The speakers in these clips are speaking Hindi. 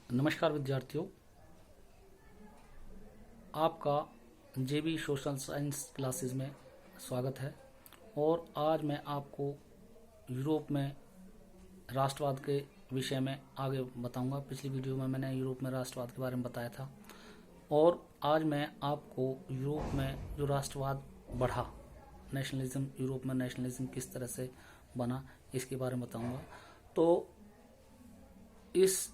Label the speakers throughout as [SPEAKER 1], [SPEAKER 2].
[SPEAKER 1] नमस्कार विद्यार्थियों, आपका जेबी सोशल साइंस क्लासेस में स्वागत है। और आज मैं आपको यूरोप में राष्ट्रवाद के विषय में आगे बताऊंगा। पिछली वीडियो में मैंने यूरोप में राष्ट्रवाद के बारे में बताया था और आज मैं आपको यूरोप में जो राष्ट्रवाद बढ़ा, नेशनलिज्म, यूरोप में नेशनलिज्म किस तरह से बना, इसके बारे में बताऊंगा। तो इस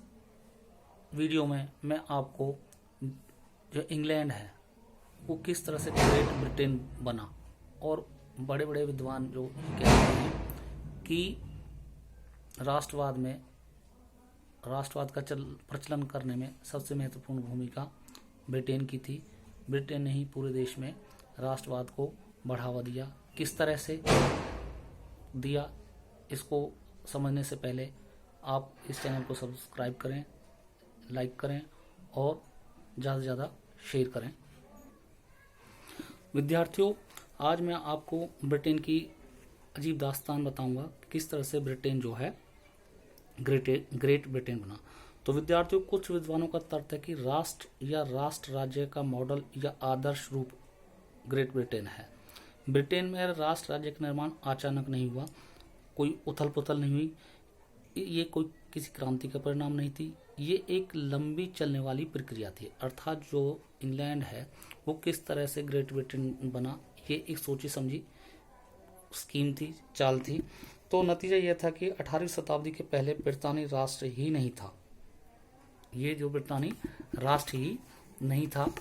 [SPEAKER 1] वीडियो में मैं आपको जो इंग्लैंड है वो किस तरह से ग्रेट ब्रिटेन बना, और बड़े बड़े विद्वान जो कहते हैं कि राष्ट्रवाद का प्रचलन करने में सबसे महत्वपूर्ण भूमिका ब्रिटेन की थी। ब्रिटेन ने ही पूरे देश में राष्ट्रवाद को बढ़ावा दिया। किस तरह से दिया, इसको समझने से पहले आप इस चैनल को सब्सक्राइब करें, लाइक करें और ज़्यादा से ज़्यादा शेयर करें। विद्यार्थियों, आज मैं आपको ब्रिटेन की अजीब दास्तान बताऊंगा, किस तरह से ब्रिटेन जो है ग्रेट ब्रिटेन बना। तो विद्यार्थियों, कुछ विद्वानों का तर्क है कि राष्ट्र या राष्ट्र राज्य का मॉडल या आदर्श रूप ग्रेट ब्रिटेन है। ब्रिटेन में राष्ट्र राज्य का निर्माण अचानक नहीं हुआ, कोई उथल पुथल नहीं हुई, ये कोई किसी क्रांति का परिणाम नहीं थी, ये एक लंबी चलने वाली प्रक्रिया थी। अर्थात जो इंग्लैंड है वो किस तरह से ग्रेट ब्रिटेन बना, ये एक सोची समझी स्कीम थी, चाल थी। तो नतीजा यह था कि 18वीं शताब्दी के पहले ब्रितानी राष्ट्र ही नहीं था। ये जो ब्रितानी राष्ट्र ही नहीं था,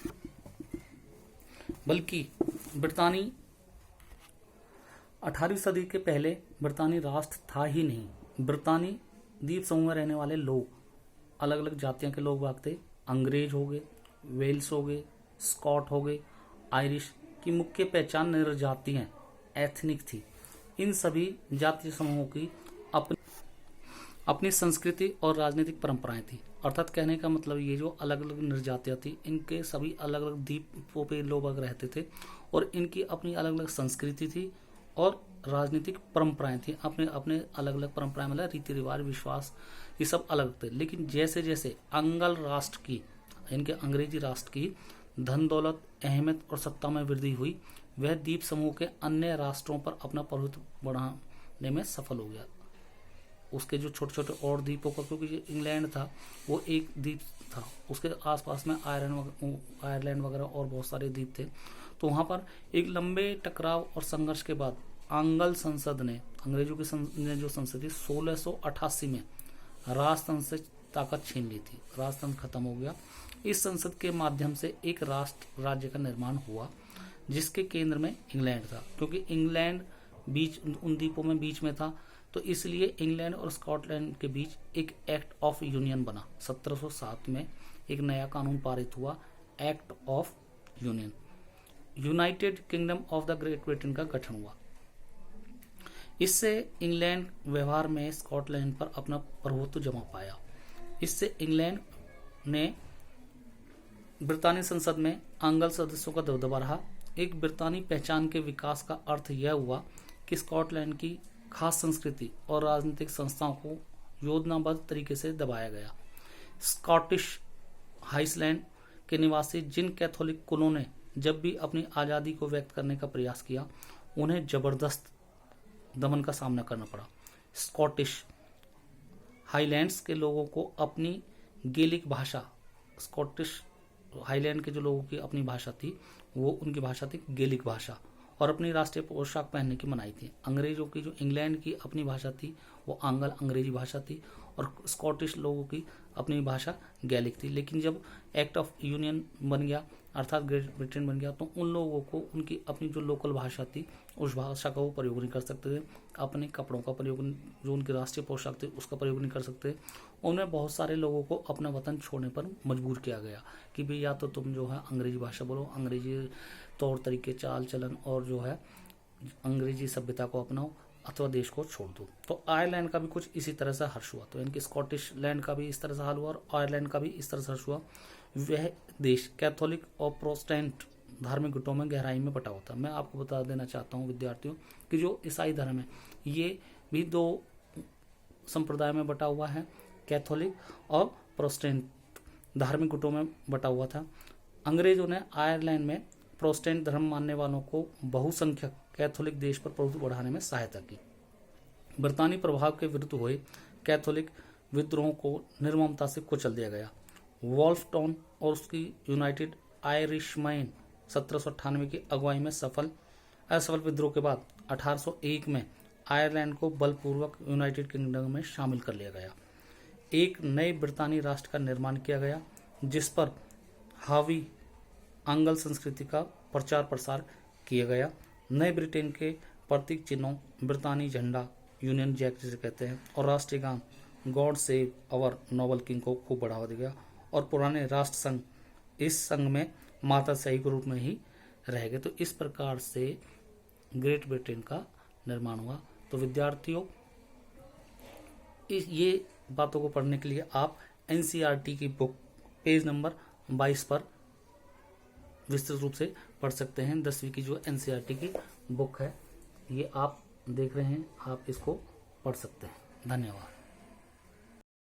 [SPEAKER 1] बल्कि ब्रितानी 18वीं सदी के पहले ब्रितानी राष्ट्र था ही नहीं। ब्रितानी द्वीप समूह में रहने वाले लोग अलग अलग जातियों के लोग बाग थे। अंग्रेज हो गए, वेल्स हो गए, स्कॉट हो गए, आयरिश की मुख्य पहचान निर्जातियां एथनिक थी। इन सभी जातीय समूहों की अपनी संस्कृति और राजनीतिक परंपराएं थी। अर्थात कहने का मतलब ये, जो अलग अलग निर्जातियां थी, इनके सभी अलग अलग द्वीपों पे लोग बाग रहते थे और इनकी अपनी अलग अलग संस्कृति थी और राजनीतिक परंपराएं थी। अपने अपने अलग अलग परंपराएं, मतलब रीति रिवाज, विश्वास, ये सब अलग थे। लेकिन जैसे जैसे अंग्ल राष्ट्र की, इनके अंग्रेजी राष्ट्र की धन दौलत, अहमियत और सत्ता में वृद्धि हुई, वह द्वीप समूह के अन्य राष्ट्रों पर अपना प्रभुत्व बढ़ाने में सफल हो गया। उसके जो छोटे छोटे और द्वीपों का, क्योंकि इंग्लैंड था वो एक द्वीप था, उसके आसपास में आयरलैंड वगैरह और बहुत सारे द्वीप थे। तो वहां पर एक लंबे टकराव और संघर्ष के बाद आंग्ल संसद ने, अंग्रेजों की जो संसद थी, 1688 में राजतंत्र से ताकत छीन ली थी। राजतंत्र खत्म हो गया। इस संसद के माध्यम से एक राष्ट्र राज्य का निर्माण हुआ जिसके केंद्र में इंग्लैंड था। क्योंकि इंग्लैंड उन द्वीपों में बीच में था, तो इसलिए इंग्लैंड और स्कॉटलैंड के बीच एक एक्ट ऑफ यूनियन बना। 1707 में एक नया कानून पारित हुआ, act of union. United kingdom of the great Britain का गठन हुआ। इससे इंग्लैंड व्यवहार में स्कॉटलैंड पर अपना प्रभुत्व जमा पाया। इससे इंग्लैंड ने ब्रितानी संसद में आंग्ल सदस्यों का दबदबा रहा। एक ब्रितानी पहचान के विकास का अर्थ यह हुआ कि स्कॉटलैंड की खास संस्कृति और राजनीतिक संस्थाओं को योजनाबद्ध तरीके से दबाया गया। स्कॉटिश हाइलैंड के निवासी जिन कैथोलिक कुलों ने जब भी अपनी आज़ादी को व्यक्त करने का प्रयास किया, उन्हें जबरदस्त दमन का सामना करना पड़ा। स्कॉटिश हाईलैंड्स के लोगों को अपनी गेलिक भाषा, स्कॉटिश हाईलैंड के जो लोगों की अपनी भाषा थी, वो उनकी भाषा थी गेलिक भाषा, और अपनी राष्ट्रीय पोशाक पहनने की मनाही थी। अंग्रेजों की, जो इंग्लैंड की अपनी भाषा थी, वो आंग्ल अंग्रेजी भाषा थी, और स्कॉटिश लोगों की अपनी भाषा गैलिक थी। लेकिन जब एक्ट ऑफ यूनियन बन गया, अर्थात ग्रेट ब्रिटेन बन गया, तो उन लोगों को उनकी अपनी जो लोकल भाषा थी, उस भाषा का वो प्रयोग नहीं कर सकते थे। अपने कपड़ों का प्रयोग, जो उनकी राष्ट्रीय पोशाक थी, उसका प्रयोग नहीं कर सकते। उनमें बहुत सारे लोगों को अपना वतन छोड़ने पर मजबूर किया गया कि भाई या तो तुम जो है अंग्रेजी भाषा बोलो, अंग्रेजी तौर तरीके, चाल चलन और जो है अंग्रेजी सभ्यता को अपनाओ, अथवा देश को छोड़ दो। तो आयरलैंड का भी कुछ इसी तरह से हर्ष हुआ। तो इनकी स्कॉटिश लैंड का भी इस तरह से हाल हुआ और आयरलैंड का भी इस तरह से हर्ष हुआ। वह देश कैथोलिक और प्रोटेस्टेंट धार्मिक गुटों में गहराई में बटा हुआ था। मैं आपको बता देना चाहता हूँ विद्यार्थियों कि जो ईसाई धर्म है ये भी दो संप्रदाय में बटा हुआ है, कैथोलिक और प्रोटेस्टेंट धार्मिक गुटों में बटा हुआ था। अंग्रेजों ने आयरलैंड में प्रोटेस्टेंट धर्म मानने वालों को बहुसंख्यक कैथोलिक देश पर प्रभुत्व बढ़ाने में सहायता की। ब्रितानी प्रभाव के विरुद्ध हुए कैथोलिक विद्रोह को निर्ममता से कुचल दिया गया। वॉल्फ टाउन और उसकी यूनाइटेड आयरिशमैन 1798 की अगुवाई में असफल विद्रोह के बाद 1801 में आयरलैंड को बलपूर्वक यूनाइटेड किंगडम में शामिल कर लिया गया। एक नए ब्रितानी राष्ट्र का निर्माण किया गया जिस पर हावी आंग्ल संस्कृति का प्रचार प्रसार किया गया। नए ब्रिटेन के प्रतीक चिन्हों ब्रितानी झंडा, यूनियन जैक जिसे कहते हैं, और राष्ट्रीय गान God save our Nobel king को खूब बढ़ावा दिया गया। और पुराने राष्ट्र संघ इस संघ में माताशाही के रूप में ही रह गए। तो इस प्रकार से ग्रेट ब्रिटेन का निर्माण हुआ। तो विद्यार्थियों, ये बातों को पढ़ने के लिए आप एनसीईआरटी की बुक पेज नंबर 22 पर विस्तृत रूप से पढ़ सकते हैं। 10वीं की जो एनसीईआरटी की बुक है ये आप देख रहे हैं, आप इसको पढ़ सकते हैं। धन्यवाद।